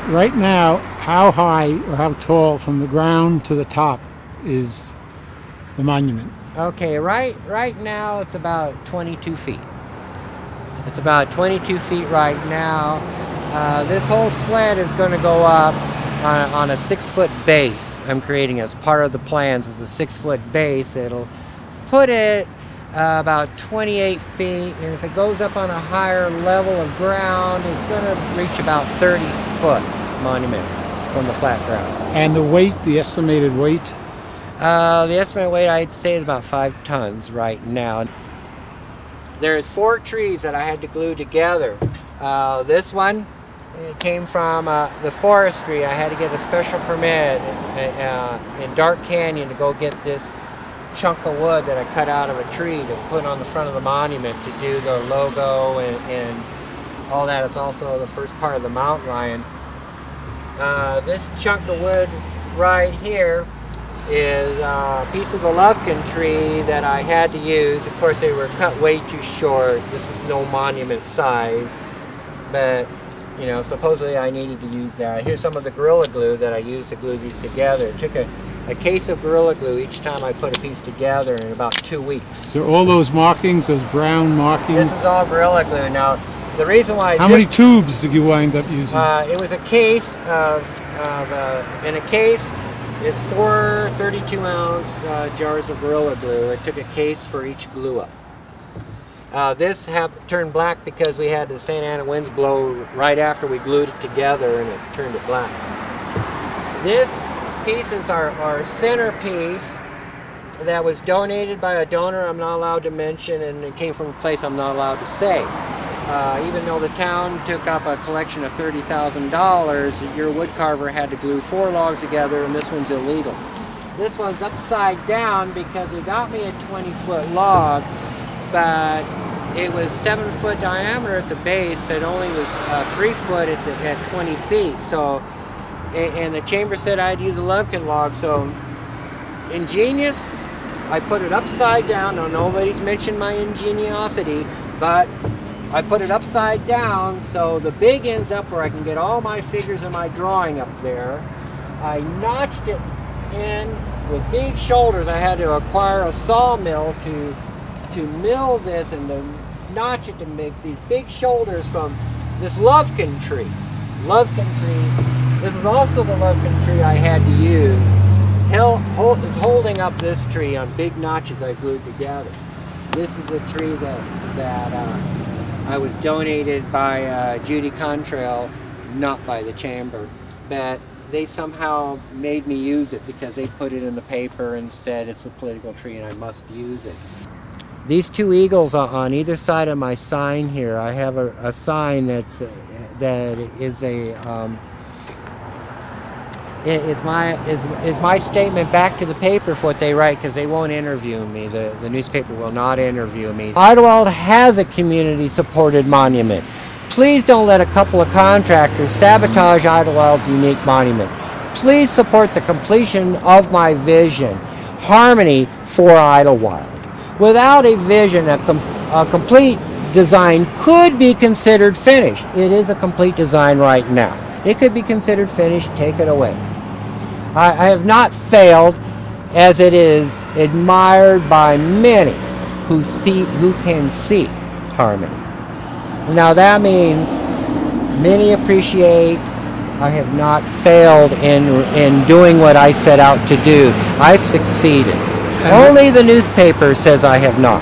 right now, how high or how tall from the ground to the top is the monument? Okay, right now it's about 22 feet. It's about 22 feet right now. This whole sled is going to go up on a 6-foot base. I'm creating as part of the plans as a 6-foot base. It'll put it about 28 feet, and if it goes up on a higher level of ground, it's going to reach about 30-foot monument from the flat ground. And the weight, the estimated weight? The estimated weight, I'd say, is about 5 tons right now. There's 4 trees that I had to glue together. This one, it came from the forestry. I had to get a special permit in Dark Canyon to go get this chunk of wood that I cut out of a tree to put on the front of the monument to do the logo and all that. It's also the first part of the mountain lion. This chunk of wood right here is a piece of the Lovekin tree that I had to use. Of course, they were cut way too short. This is no monument size, but you know, supposedly I needed to use that. Here's some of the Gorilla Glue that I used to glue these together. It took a case of Gorilla Glue each time I put a piece together in about 2 weeks. So all those markings, those brown markings? This is all Gorilla Glue. Now, the reason why... How many tubes did you wind up using? It was a case in a case, it's 4 32-ounce jars of Gorilla Glue. It took a case for each glue up. This turned black because we had the Santa Ana winds blow right after we glued it together, and it turned it black. This piece is our centerpiece that was donated by a donor I'm not allowed to mention, and it came from a place I'm not allowed to say. Even though the town took up a collection of $30,000, your woodcarver had to glue 4 logs together, and this one's illegal. This one's upside down because he got me a 20-foot log, but it was 7-foot diameter at the base, but it only was 3 foot at 20 feet. So, and the chamber said I'd use a Lovekin log, so ingenious. I put it upside down. Now, nobody's mentioned my ingeniosity, but I put it upside down so the big end's up where I can get all my figures in my drawing up there. I notched it in with big shoulders. I had to acquire a sawmill to mill this and to notch it to make these big shoulders from this Lovekin tree. Lovekin tree. This is also the Lovekin tree I had to use. Is holding up this tree on big notches I glued together. This is the tree that I was donated by Judy Contrail, not by the chamber, but they somehow made me use it because they put it in the paper and said it's a political tree and I must use it. These 2 eagles on either side of my sign here, I have a sign that is my statement back to the paper for what they write, because they won't interview me. The newspaper will not interview me. Idyllwild has a community-supported monument. Please don't let a couple of contractors sabotage Idyllwild's unique monument. Please support the completion of my vision, harmony for Idyllwild. Without a vision, a complete design could be considered finished. It is a complete design right now. It could be considered finished. Take it away. I have not failed, as it is admired by many who can see harmony. Now that means many appreciate I have not failed in doing what I set out to do. I've succeeded. Only the newspaper says I have not.